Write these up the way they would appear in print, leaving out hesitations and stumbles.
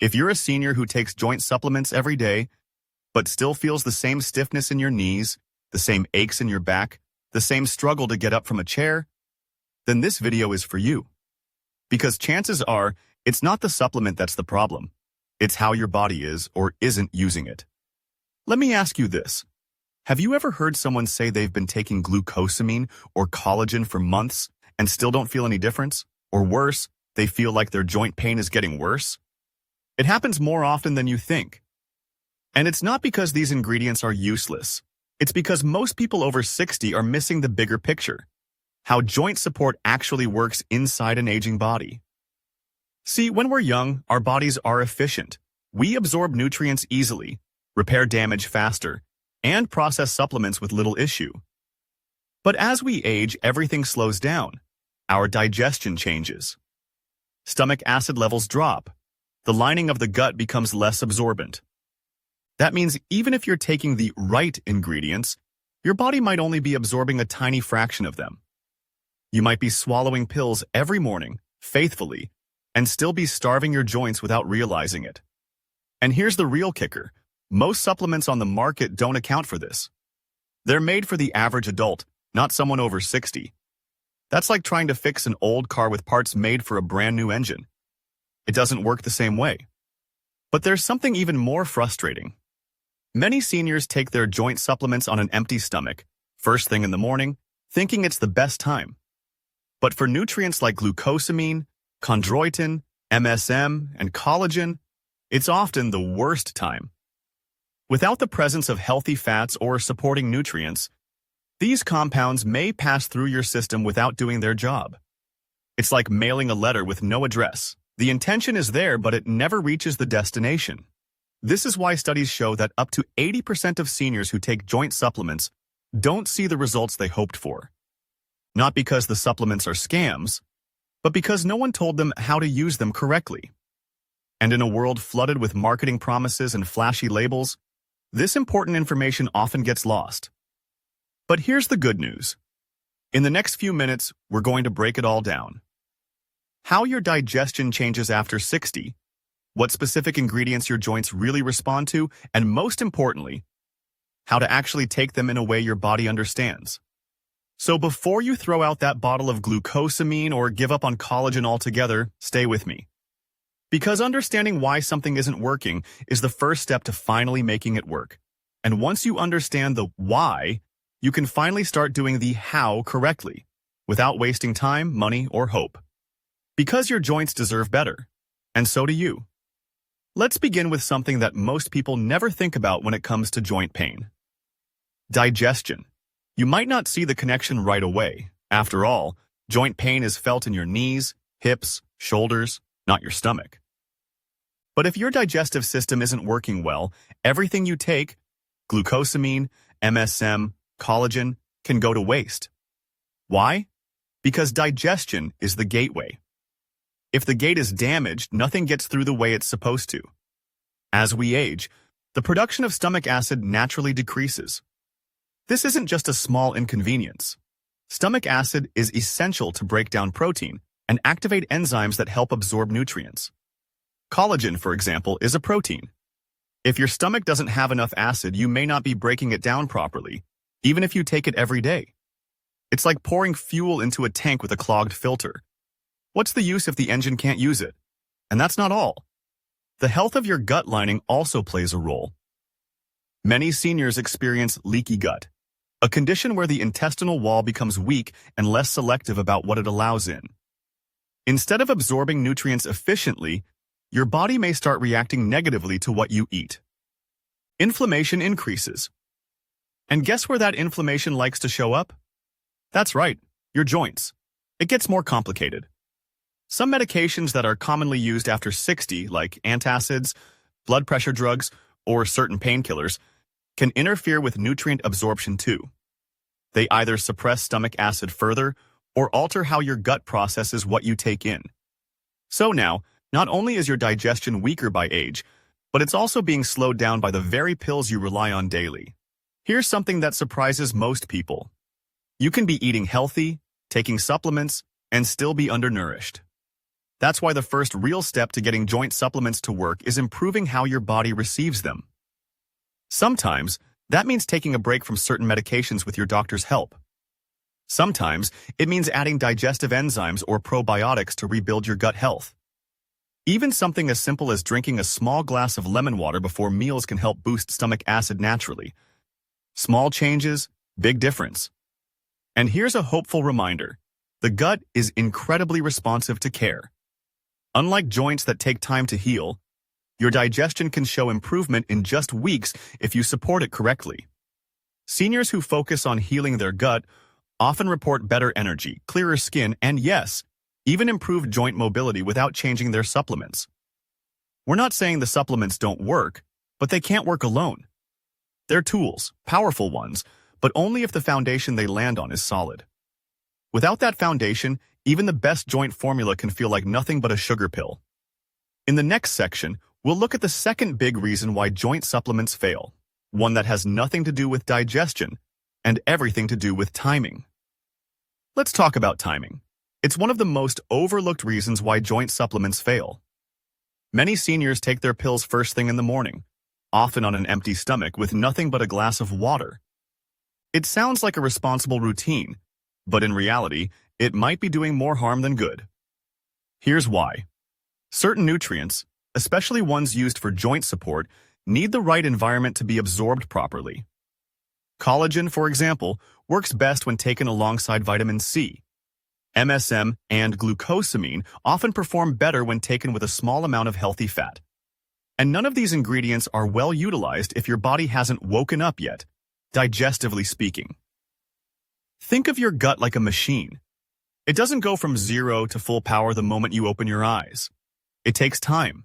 If you're a senior who takes joint supplements every day, but still feels the same stiffness in your knees, the same aches in your back, the same struggle to get up from a chair, then this video is for you. Because chances are, it's not the supplement that's the problem. It's how your body is or isn't using it. Let me ask you this. Have you ever heard someone say they've been taking glucosamine or collagen for months and still don't feel any difference? Or worse, they feel like their joint pain is getting worse? It happens more often than you think. And it's not because these ingredients are useless. It's because most people over 60 are missing the bigger picture. How joint support actually works inside an aging body. See, when we're young, our bodies are efficient. We absorb nutrients easily, repair damage faster, and process supplements with little issue. But as we age, everything slows down. Our digestion changes. Stomach acid levels drop. The lining of the gut becomes less absorbent. That means even if you're taking the right ingredients, your body might only be absorbing a tiny fraction of them. You might be swallowing pills every morning, faithfully, and still be starving your joints without realizing it. And here's the real kicker. Most supplements on the market don't account for this. They're made for the average adult, not someone over 60. That's like trying to fix an old car with parts made for a brand new engine. It doesn't work the same way. But there's something even more frustrating. Many seniors take their joint supplements on an empty stomach, first thing in the morning, thinking it's the best time. But for nutrients like glucosamine, chondroitin, MSM, and collagen, it's often the worst time. Without the presence of healthy fats or supporting nutrients, these compounds may pass through your system without doing their job. It's like mailing a letter with no address. The intention is there, but it never reaches the destination. This is why studies show that up to 80% of seniors who take joint supplements don't see the results they hoped for. Not because the supplements are scams, but because no one told them how to use them correctly. And in a world flooded with marketing promises and flashy labels, this important information often gets lost. But here's the good news. In the next few minutes, we're going to break it all down. How your digestion changes after 60, what specific ingredients your joints really respond to, and most importantly, how to actually take them in a way your body understands. So before you throw out that bottle of glucosamine or give up on collagen altogether, stay with me. Because understanding why something isn't working is the first step to finally making it work. And once you understand the why, you can finally start doing the how correctly, without wasting time, money, or hope. Because your joints deserve better, and so do you. Let's begin with something that most people never think about when it comes to joint pain. Digestion. You might not see the connection right away. After all, joint pain is felt in your knees, hips, shoulders, not your stomach. But if your digestive system isn't working well, everything you take, glucosamine, MSM, collagen, can go to waste. Why? Because digestion is the gateway. If the gate is damaged, nothing gets through the way it's supposed to. As we age, the production of stomach acid naturally decreases. This isn't just a small inconvenience. Stomach acid is essential to break down protein and activate enzymes that help absorb nutrients. Collagen, for example, is a protein. If your stomach doesn't have enough acid, you may not be breaking it down properly, even if you take it every day. It's like pouring fuel into a tank with a clogged filter. What's the use if the engine can't use it? And that's not all. The health of your gut lining also plays a role. Many seniors experience leaky gut, a condition where the intestinal wall becomes weak and less selective about what it allows in. Instead of absorbing nutrients efficiently, your body may start reacting negatively to what you eat. Inflammation increases. And guess where that inflammation likes to show up? That's right, your joints. It gets more complicated. Some medications that are commonly used after 60, like antacids, blood pressure drugs, or certain painkillers, can interfere with nutrient absorption too. They either suppress stomach acid further or alter how your gut processes what you take in. So now, not only is your digestion weaker by age, but it's also being slowed down by the very pills you rely on daily. Here's something that surprises most people. You can be eating healthy, taking supplements, and still be undernourished. That's why the first real step to getting joint supplements to work is improving how your body receives them. Sometimes, that means taking a break from certain medications with your doctor's help. Sometimes, it means adding digestive enzymes or probiotics to rebuild your gut health. Even something as simple as drinking a small glass of lemon water before meals can help boost stomach acid naturally. Small changes, big difference. And here's a hopeful reminder. The gut is incredibly responsive to care. Unlike joints that take time to heal, your digestion can show improvement in just weeks if you support it correctly. Seniors who focus on healing their gut often report better energy, clearer skin, and yes, even improved joint mobility without changing their supplements. We're not saying the supplements don't work, but they can't work alone. They're tools, powerful ones, but only if the foundation they land on is solid. Without that foundation, even the best joint formula can feel like nothing but a sugar pill. In the next section, we'll look at the second big reason why joint supplements fail, one that has nothing to do with digestion and everything to do with timing. Let's talk about timing. It's one of the most overlooked reasons why joint supplements fail. Many seniors take their pills first thing in the morning, often on an empty stomach with nothing but a glass of water. It sounds like a responsible routine, but in reality, it might be doing more harm than good. Here's why. Certain nutrients, especially ones used for joint support, need the right environment to be absorbed properly. Collagen, for example, works best when taken alongside vitamin C. MSM and glucosamine often perform better when taken with a small amount of healthy fat. And none of these ingredients are well utilized if your body hasn't woken up yet, digestively speaking. Think of your gut like a machine. It doesn't go from 0 to full power the moment you open your eyes. It takes time.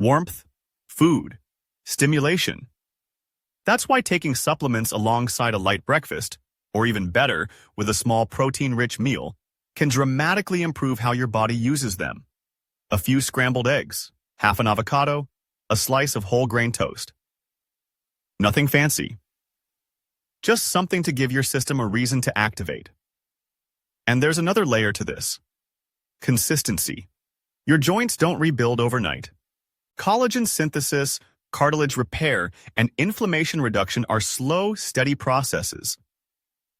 Warmth, food, stimulation. That's why taking supplements alongside a light breakfast, or even better, with a small protein-rich meal, can dramatically improve how your body uses them. A few scrambled eggs, half an avocado, a slice of whole grain toast. Nothing fancy. Just something to give your system a reason to activate. And there's another layer to this. Consistency. Your joints don't rebuild overnight. Collagen synthesis, cartilage repair, and inflammation reduction are slow, steady processes.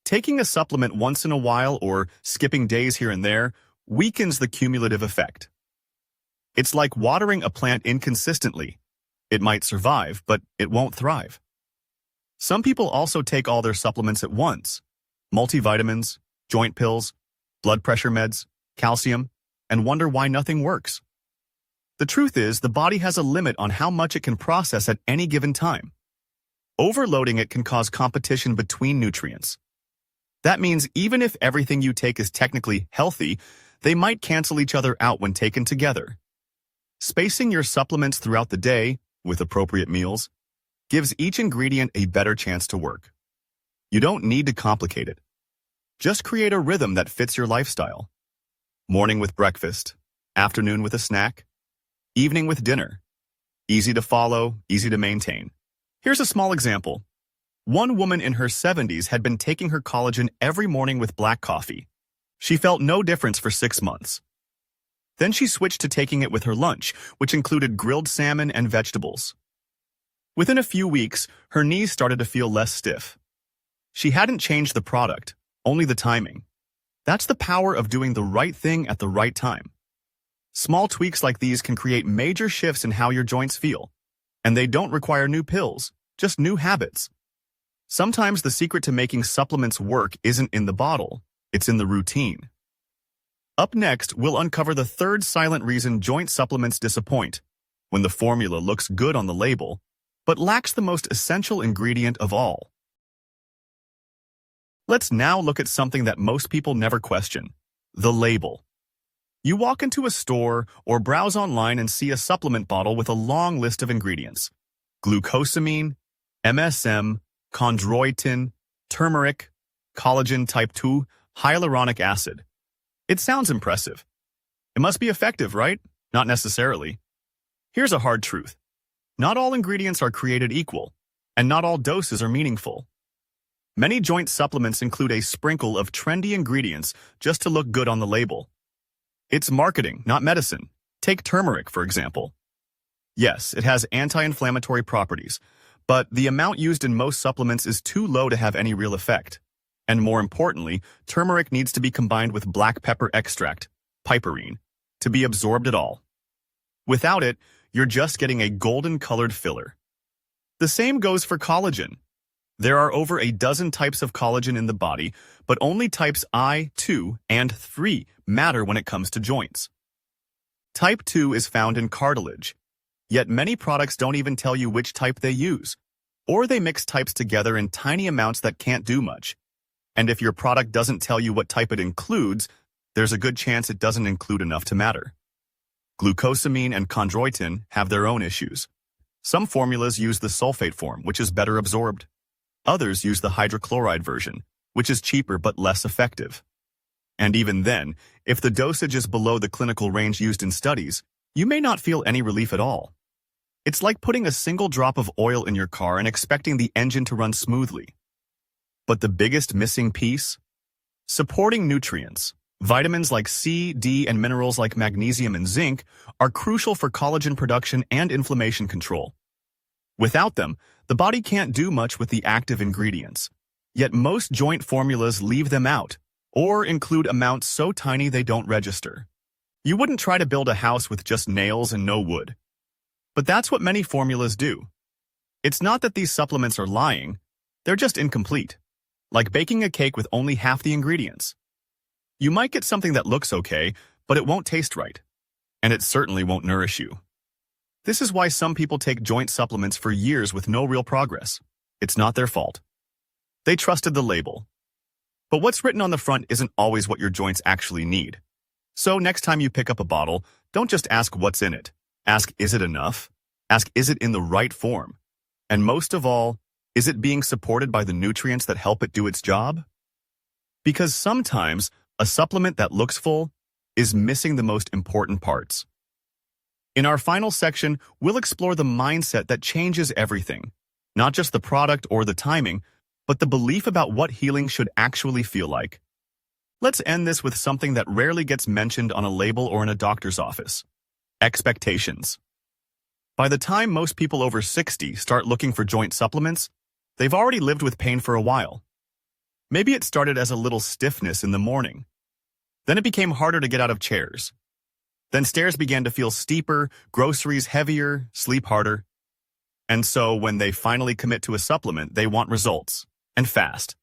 Taking a supplement once in a while or skipping days here and there weakens the cumulative effect. It's like watering a plant inconsistently. It might survive, but it won't thrive. Some people also take all their supplements at once. Multivitamins, joint pills, blood pressure meds, calcium, and wonder why nothing works. The truth is, the body has a limit on how much it can process at any given time. Overloading it can cause competition between nutrients. That means even if everything you take is technically healthy, they might cancel each other out when taken together. Spacing your supplements throughout the day, with appropriate meals, gives each ingredient a better chance to work. You don't need to complicate it. Just create a rhythm that fits your lifestyle. Morning with breakfast, afternoon with a snack, evening with dinner. Easy to follow, easy to maintain. Here's a small example. One woman in her 70s had been taking her collagen every morning with black coffee. She felt no difference for 6 months. Then she switched to taking it with her lunch, which included grilled salmon and vegetables. Within a few weeks, her knees started to feel less stiff. She hadn't changed the product, only the timing. That's the power of doing the right thing at the right time. Small tweaks like these can create major shifts in how your joints feel. And they don't require new pills, just new habits. Sometimes the secret to making supplements work isn't in the bottle, it's in the routine. Up next, we'll uncover the third silent reason joint supplements disappoint, when the formula looks good on the label, but lacks the most essential ingredient of all. Let's now look at something that most people never question, the label. You walk into a store or browse online and see a supplement bottle with a long list of ingredients. Glucosamine, MSM, chondroitin, turmeric, collagen type 2, hyaluronic acid. It sounds impressive. It must be effective, right? Not necessarily. Here's a hard truth. Not all ingredients are created equal, and not all doses are meaningful. Many joint supplements include a sprinkle of trendy ingredients just to look good on the label. It's marketing, not medicine. Take turmeric, for example. Yes, it has anti-inflammatory properties, but the amount used in most supplements is too low to have any real effect. And more importantly, turmeric needs to be combined with black pepper extract, piperine, to be absorbed at all. Without it, you're just getting a golden-colored filler. The same goes for collagen. There are over a dozen types of collagen in the body, but only types I, II, and III matter when it comes to joints. Type 2 is found in cartilage, yet many products don't even tell you which type they use, or they mix types together in tiny amounts that can't do much. And if your product doesn't tell you what type it includes, there's a good chance it doesn't include enough to matter. Glucosamine and chondroitin have their own issues. Some formulas use the sulfate form, which is better absorbed. Others use the hydrochloride version, which is cheaper but less effective. And even then, if the dosage is below the clinical range used in studies, you may not feel any relief at all. It's like putting a single drop of oil in your car and expecting the engine to run smoothly. But the biggest missing piece? Supporting nutrients. Vitamins like C, D, and minerals like magnesium and zinc are crucial for collagen production and inflammation control. Without them, the body can't do much with the active ingredients. Yet most joint formulas leave them out, or include amounts so tiny they don't register. You wouldn't try to build a house with just nails and no wood. But that's what many formulas do. It's not that these supplements are lying, they're just incomplete. Like baking a cake with only half the ingredients. You might get something that looks okay, but it won't taste right. And it certainly won't nourish you. This is why some people take joint supplements for years with no real progress. It's not their fault. They trusted the label. But what's written on the front isn't always what your joints actually need. So next time you pick up a bottle, don't just ask what's in it. Ask, is it enough? Ask, is it in the right form? And most of all, is it being supported by the nutrients that help it do its job? Because sometimes a supplement that looks full is missing the most important parts. In our final section, we'll explore the mindset that changes everything. Not just the product or the timing, but the belief about what healing should actually feel like. Let's end this with something that rarely gets mentioned on a label or in a doctor's office. Expectations. By the time most people over 60 start looking for joint supplements, they've already lived with pain for a while. Maybe it started as a little stiffness in the morning. Then it became harder to get out of chairs. Then stairs began to feel steeper, groceries heavier, sleep harder. And so when they finally commit to a supplement, they want results, and fast.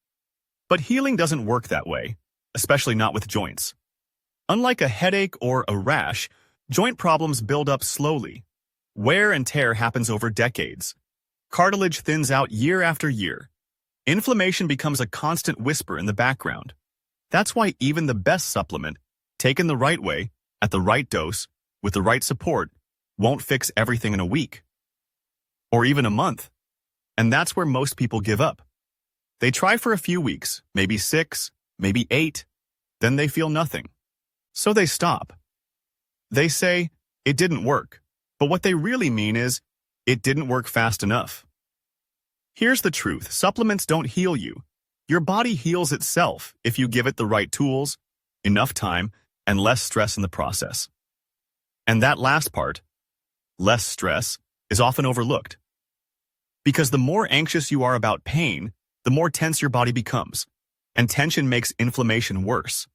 But healing doesn't work that way, especially not with joints. Unlike a headache or a rash, joint problems build up slowly. Wear and tear happens over decades. Cartilage thins out year after year. Inflammation becomes a constant whisper in the background. That's why even the best supplement, taken the right way, at the right dose, with the right support, won't fix everything in a week. Or even a month. And that's where most people give up. They try for a few weeks, maybe 6, maybe 8, then they feel nothing. So they stop. They say, it didn't work. But what they really mean is, it didn't work fast enough. Here's the truth. Supplements don't heal you. Your body heals itself if you give it the right tools, enough time, and less stress in the process. And that last part, less stress, is often overlooked. Because the more anxious you are about pain, the more tense your body becomes, and tension makes inflammation worse.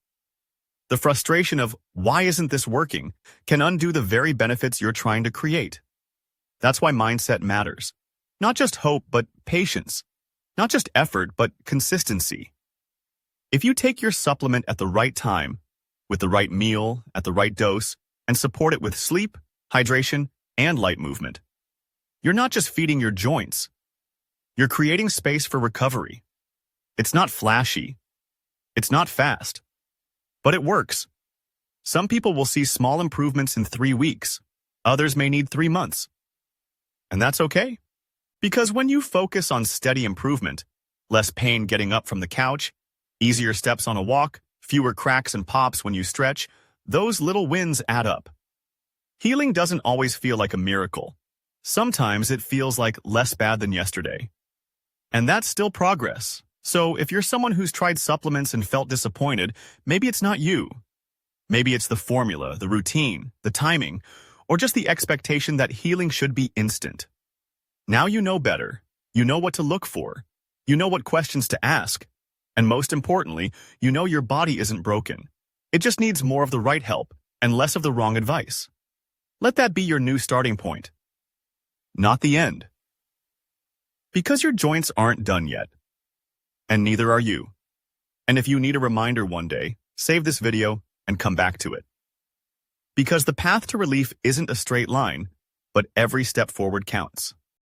The frustration of, why isn't this working, can undo the very benefits you're trying to create. That's why mindset matters. Not just hope, but patience. Not just effort, but consistency. If you take your supplement at the right time, with the right meal, at the right dose, and support it with sleep, hydration, and light movement, you're not just feeding your joints. You're creating space for recovery. It's not flashy. It's not fast. But it works. Some people will see small improvements in 3 weeks. Others may need 3 months. And that's okay. Because when you focus on steady improvement, less pain getting up from the couch, easier steps on a walk, fewer cracks and pops when you stretch, those little wins add up. Healing doesn't always feel like a miracle. Sometimes it feels like less bad than yesterday. And that's still progress. So if you're someone who's tried supplements and felt disappointed, maybe it's not you. Maybe it's the formula, the routine, the timing, or just the expectation that healing should be instant. Now you know better. You know what to look for. You know what questions to ask. And most importantly, you know your body isn't broken. It just needs more of the right help and less of the wrong advice. Let that be your new starting point. Not the end. Because your joints aren't done yet. And neither are you. And if you need a reminder one day, save this video and come back to it. Because the path to relief isn't a straight line, but every step forward counts.